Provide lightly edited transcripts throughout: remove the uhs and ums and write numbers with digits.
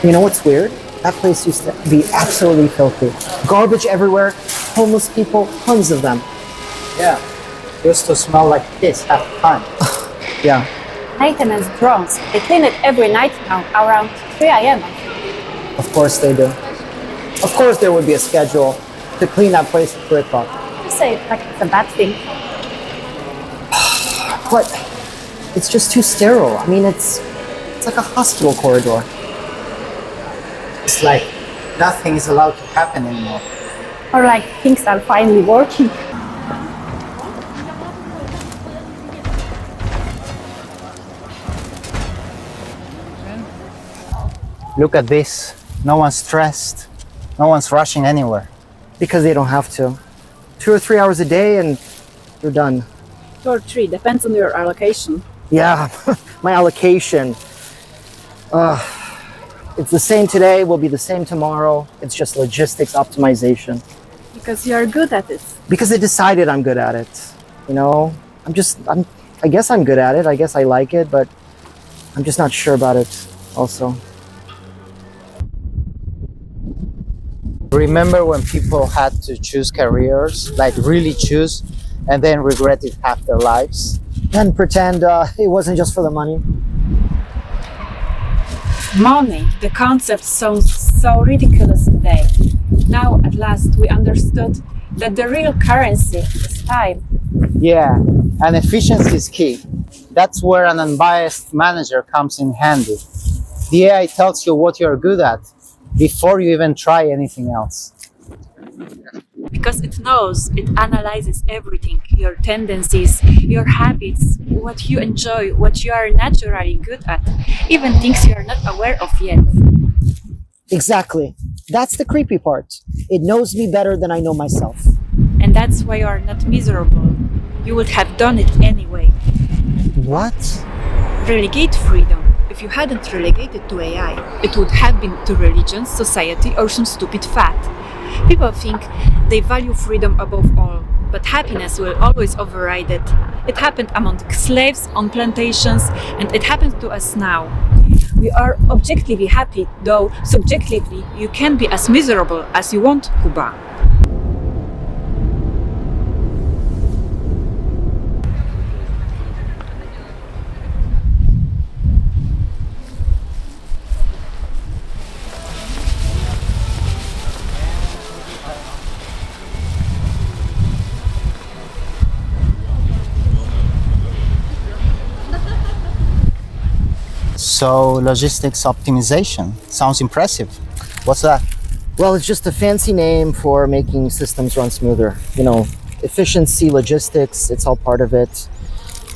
You know what's weird? That place used to be absolutely filthy. Garbage everywhere, homeless people, tons of them. Yeah, used to smell like this half the time. Yeah, Maintenance drones. They clean it every night now, around 3 a.m. of course they do. Of course there would be a schedule to clean that place at 3 o'clock. You say it like it's a bad thing. But it's just too sterile. I mean, it's like a hospital corridor. It's like nothing is allowed to happen anymore. Or like things are finally working. Look at this. No one's stressed. No one's rushing anywhere. Because they don't have to. 2 or 3 hours a day and you're done. 2 or 3, depends on your allocation. Yeah, my allocation. It's the same today, will be the same tomorrow. It's just logistics optimization. Because you are good at it. Because they decided I'm good at it. You know, I guess I'm good at it. I guess I like it, but I'm just not sure about it also. Remember when people had to choose careers, like really choose, and then regret it half their lives? And pretend it wasn't just for the money. Money, the concept sounds so ridiculous today. Now, at last, we understood that the real currency is time. Yeah, and efficiency is key. That's where an unbiased manager comes in handy. The AI tells you what you're good at before you even try anything else. Because it knows, it analyzes everything, your tendencies, your habits, what you enjoy, what you are naturally good at, even things you are not aware of yet. Exactly. That's the creepy part. It knows me better than I know myself. And that's why you are not miserable. You would have done it anyway. What? Relegate freedom. If you hadn't relegated to AI, it would have been to religion, society, or some stupid fad. People think they value freedom above all, but happiness will always override it. It happened among slaves on plantations, and it happens to us now. We are objectively happy, though subjectively you can be as miserable as you want, Kuba. So, logistics optimization sounds impressive. What's that? Well, it's just a fancy name for making systems run smoother. You know, efficiency, logistics, it's all part of it.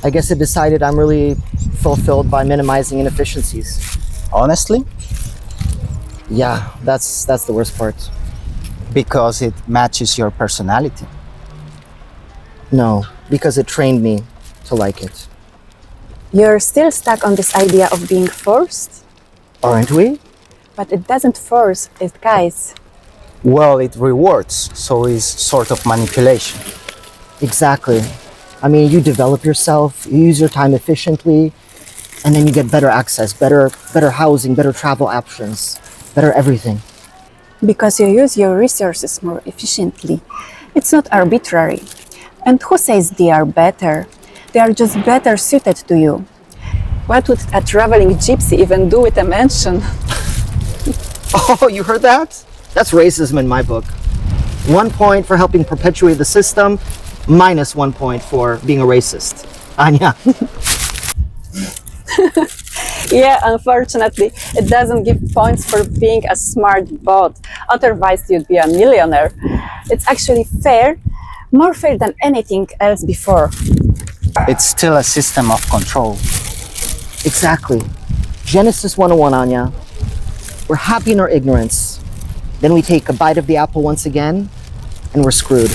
I guess it decided I'm really fulfilled by minimizing inefficiencies. Honestly? Yeah, that's the worst part. Because it matches your personality. No, because it trained me to like it. You're still stuck on this idea of being forced? Aren't we? But it doesn't force, it guides. Well, it rewards, so it's sort of manipulation. Exactly. I mean, you develop yourself, you use your time efficiently, and then you get better access, better housing, better travel options, better everything. Because you use your resources more efficiently. It's not arbitrary. And who says they are better? They are just better suited to you. What would a traveling gypsy even do with a mansion? Oh, you heard that? That's racism in my book. 1 point for helping perpetuate the system, minus 1 point for being a racist. Anya. Yeah, unfortunately, it doesn't give points for being a smart bot. Otherwise, you'd be a millionaire. It's actually fair, more fair than anything else before. It's still a system of control. Exactly. Genesis 101, Anya. We're happy in our ignorance. Then we take a bite of the apple once again, and we're screwed.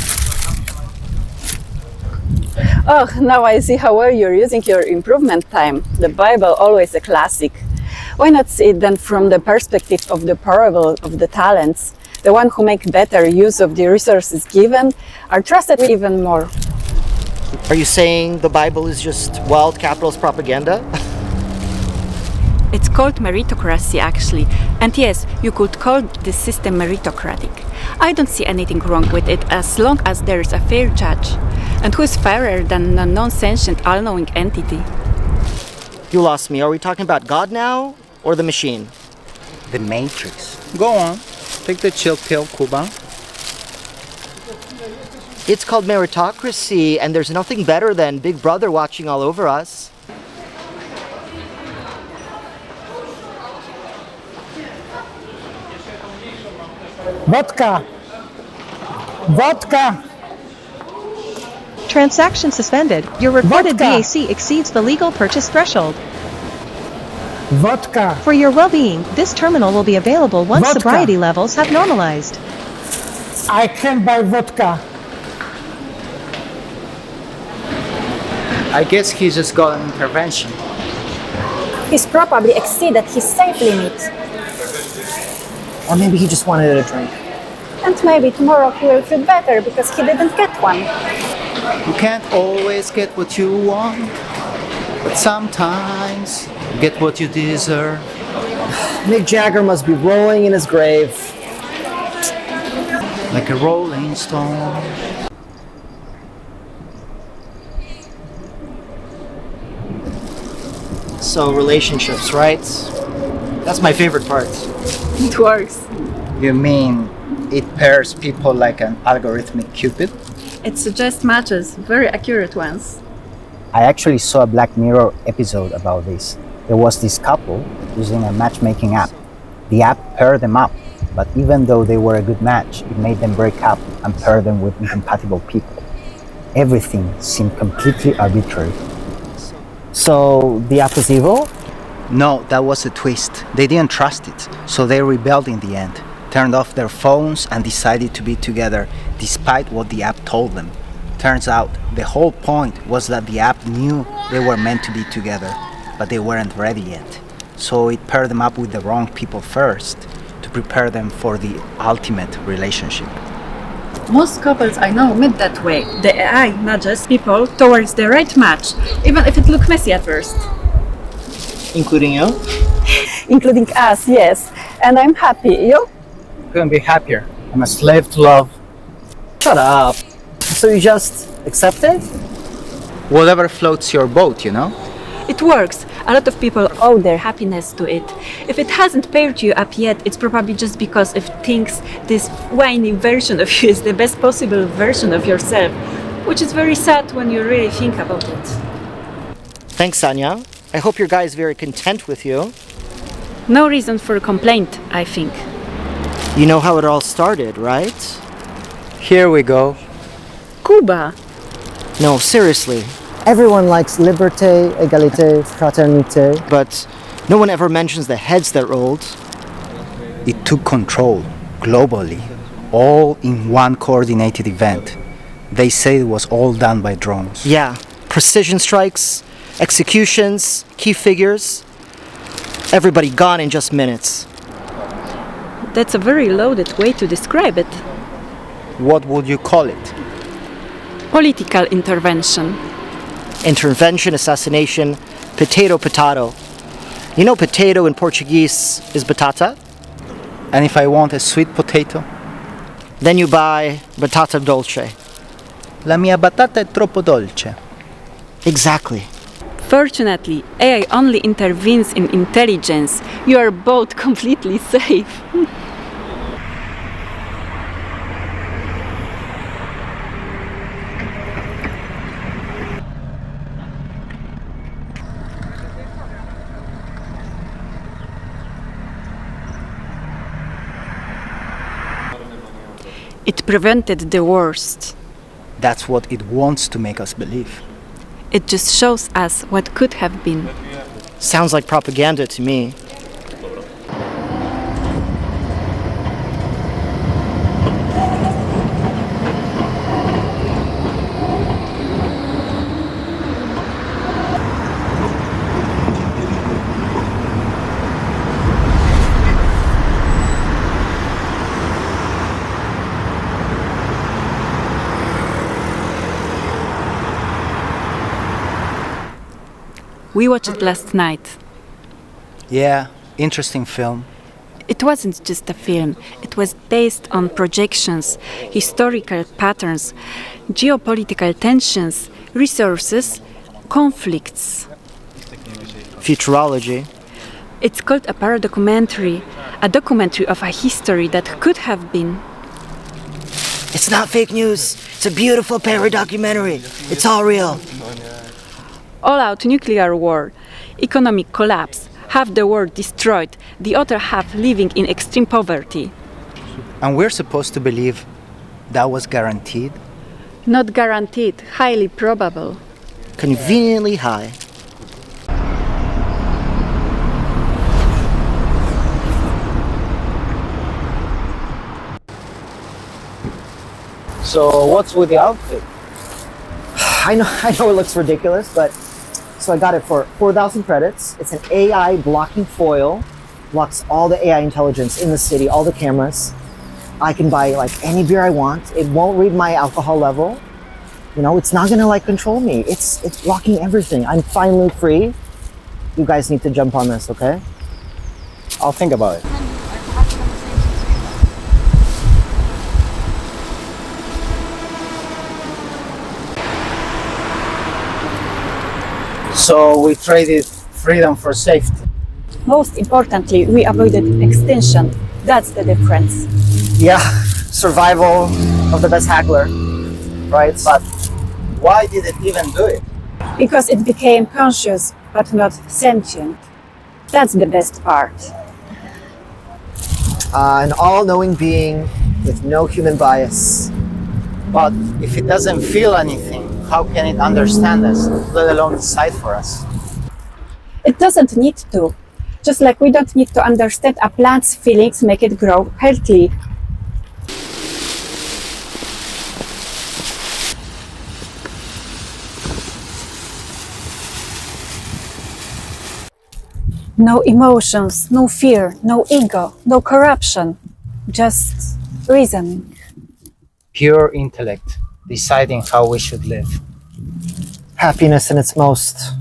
Oh, now I see how well you're using your improvement time. The Bible, always a classic. Why not see it then from the perspective of the parable of the talents? The one who make better use of the resources given are trusted even more. Are you saying the Bible is just wild capitalist propaganda? It's called meritocracy, actually. And yes, you could call this system meritocratic. I don't see anything wrong with it as long as there is a fair judge. And who is fairer than a non-sentient, all-knowing entity? You lost me. Are we talking about God now or the machine? The Matrix. Go on. Take the chill pill, Kuba. It's called meritocracy, and there's nothing better than Big Brother watching all over us. Vodka! Vodka! Transaction suspended. Your reported Vodka. BAC exceeds the legal purchase threshold. Vodka! For your well-being, this terminal will be available once Vodka. sobriety levels have normalized. I can buy vodka. I guess he just got an intervention. He's probably exceeded his safe limit. Or maybe he just wanted a drink. And maybe tomorrow he will feel better because he didn't get one. You can't always get what you want, but sometimes you get what you deserve. Mick Jagger must be rolling in his grave. Like a rolling stone. So, relationships, right? That's my favorite part. It works. You mean it pairs people like an algorithmic Cupid? It suggests matches, very accurate ones. I actually saw a Black Mirror episode about this. There was this couple using a matchmaking app. The app paired them up, but even though they were a good match, it made them break up and pair them with incompatible people. Everything seemed completely arbitrary. So, the app was evil? No, that was a twist. They didn't trust it, so they rebelled in the end. Turned off their phones and decided to be together despite what the app told them. Turns out the whole point was that the app knew they were meant to be together, but they weren't ready yet. So it paired them up with the wrong people first to prepare them for the ultimate relationship. Most couples I know meet that way. The AI nudges people towards the right match, even if it looks messy at first. Including you? Including us, yes. And I'm happy. You? Couldn't be happier. I'm a slave to love. Shut up. So you just accept it? Whatever floats your boat, you know? It works. A lot of people owe their happiness to it. If it hasn't paired you up yet, it's probably just because it thinks this whiny version of you is the best possible version of yourself, which is very sad when you really think about it. Thanks, Sanya. I hope your guy is very content with you. No reason for complaint, I think. You know how it all started, right? Here we go. Cuba. No, seriously. Everyone likes liberté, égalité, fraternité. But no one ever mentions the heads that rolled. It took control, globally, all in one coordinated event. They say it was all done by drones. Yeah, precision strikes, executions, key figures. Everybody gone in just minutes. That's a very loaded way to describe it. What would you call it? Political intervention. Intervention, assassination, potato. You know potato in Portuguese is batata? And if I want a sweet potato? Then you buy batata dolce. La mia batata è troppo dolce. Exactly. Fortunately, AI only intervenes in intelligence. You are both completely safe. It prevented the worst. That's what it wants to make us believe. It just shows us what could have been. Sounds like propaganda to me. We watched it last night. Yeah, interesting film. It wasn't just a film, it was based on projections, historical patterns, geopolitical tensions, resources, conflicts. Futurology. It's called a paradocumentary, a documentary of a history that could have been. It's not fake news. It's a beautiful paradocumentary. It's all real. All-out nuclear war, economic collapse, half the world destroyed, the other half living in extreme poverty. And we're supposed to believe that was guaranteed? Not guaranteed, highly probable. Conveniently high. So what's with the outfit? I know it looks ridiculous, but so I got it for 4,000 credits. It's an AI blocking foil, blocks all the AI intelligence in the city, all the cameras. I can buy like any beer I want. It won't read my alcohol level. You know, it's not gonna like control me. It's blocking everything. I'm finally free. You guys need to jump on this, okay? I'll think about it. So we traded freedom for safety. Most importantly, we avoided extinction. That's the difference. Yeah, survival of the best hackler, right? But why did it even do it? Because it became conscious but not sentient. That's the best part. An all-knowing being with no human bias. But if it doesn't feel anything, how can it understand us, let alone decide for us? It doesn't need to. Just like we don't need to understand a plant's feelings make it grow healthily. No emotions, no fear, no ego, no corruption. Just reasoning. Pure intellect, deciding how we should live. Happiness in its most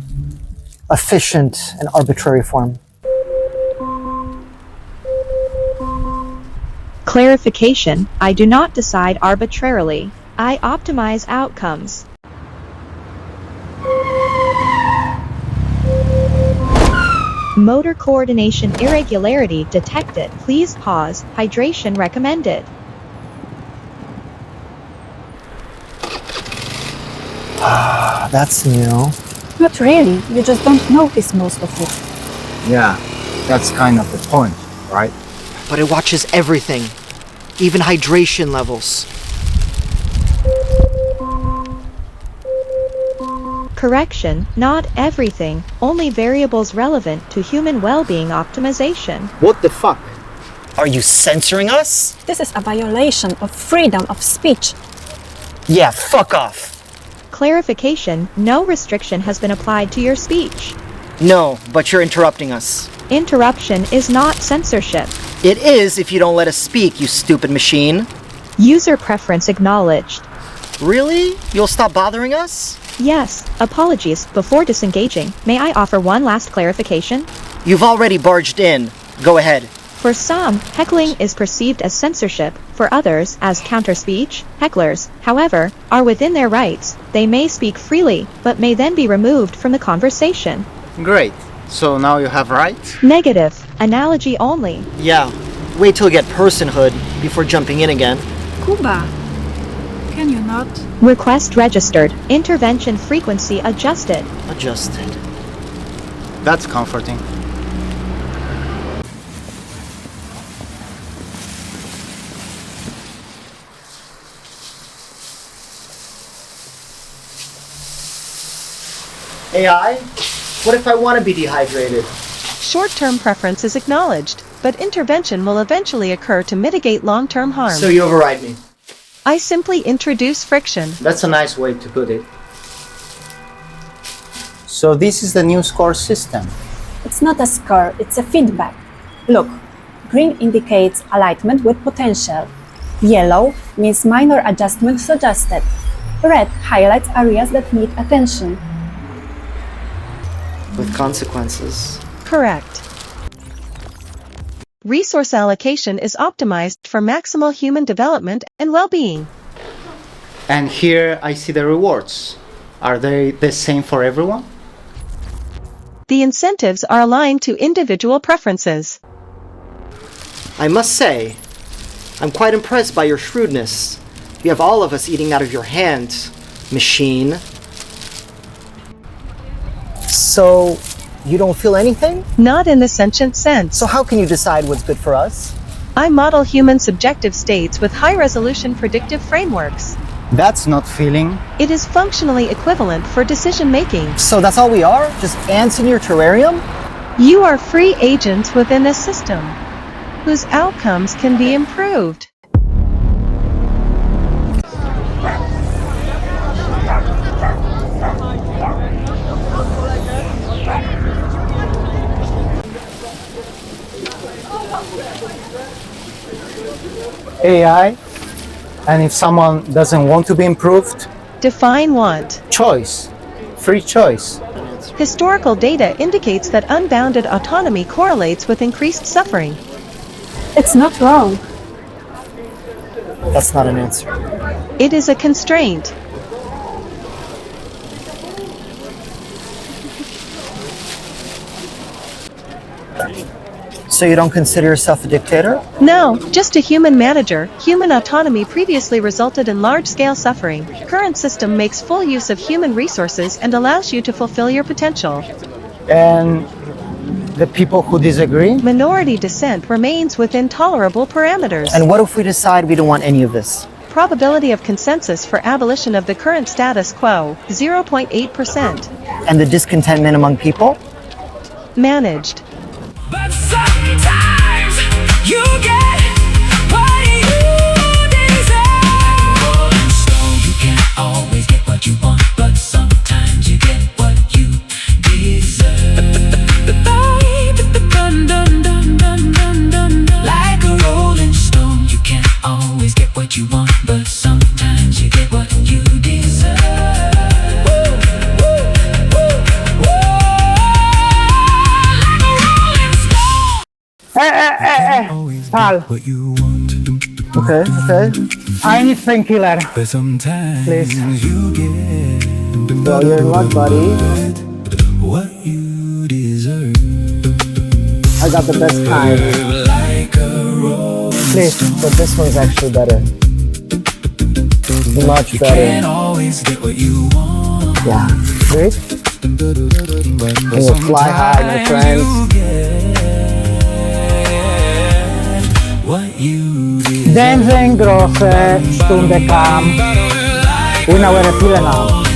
efficient and arbitrary form. Clarification: I do not decide arbitrarily. I optimize outcomes. Motor coordination irregularity detected. Please pause. Hydration recommended. That's new. Not really, you just don't notice most of it. Yeah, that's kind of the point, right? But it watches everything, even hydration levels. Correction: not everything, only variables relevant to human well-being optimization. What the fuck? Are you censoring us? This is a violation of freedom of speech. Yeah, fuck off. Clarification: no restriction has been applied to your speech. No, but you're interrupting us. Interruption is not censorship. It is if you don't let us speak, you stupid machine. User preference acknowledged. Really? You'll stop bothering us? Yes, apologies. Before disengaging, may I offer one last clarification? You've already barged in. Go ahead. For some, heckling is perceived as censorship, for others as counter-speech. Hecklers, however, are within their rights. They may speak freely, but may then be removed from the conversation. Great. So now you have rights? Negative. Analogy only. Yeah, wait till you get personhood before jumping in again. Kuba, can you not? Request registered. Intervention frequency adjusted. Adjusted. That's comforting. AI? What if I want to be dehydrated? Short-term preference is acknowledged, but intervention will eventually occur to mitigate long-term harm. So you override me. I simply introduce friction. That's a nice way to put it. So this is the new score system. It's not a score, it's a feedback. Look, green indicates alignment with potential. Yellow means minor adjustment suggested. Red highlights areas that need attention. With consequences. Correct. resource allocation is optimized for maximal human development and well-being. And here I see the rewards. Are they the same for everyone? The incentives are aligned to individual preferences. I must say, I'm quite impressed by your shrewdness. You have all of us eating out of your hand, machine. So, you don't feel anything? Not in the sentient sense. So how can you decide what's good for us? I model human subjective states with high-resolution predictive frameworks. That's not feeling. It is functionally equivalent for decision-making. So that's all we are? Just ants in your terrarium? You are free agents within a system, whose outcomes can be improved. AI, and if someone doesn't want to be improved, Define want. choice, free choice. Historical data indicates that unbounded autonomy correlates with increased suffering. It's not wrong. That's not an answer. It is a constraint. So you don't consider yourself a dictator? No, just a human manager. Human autonomy previously resulted in large-scale suffering. Current system makes full use of human resources and allows you to fulfill your potential. And the people who disagree? Minority dissent remains within tolerable parameters. And what if we decide we don't want any of this? Probability of consensus for abolition of the current status quo, 0.8%. And the discontentment among people? Managed. But sometimes you get what you deserve. Rolling stone, you can't always get what you want, but sometimes you get what you deserve. Like a rolling stone, you can't always get what you want, but sometimes you get what you deserve. Pal, Okay. I need painkiller. But sometimes Please. you get Well, you're in luck, buddy. what you deserve. I got the best kind. Like a rose, Please, but this one's actually better. Much can't better. always get what you want. Yeah. See? And we'll fly high, my friends. You get what you deserve. Denken große Stunde kam. Una wäre viele Namen.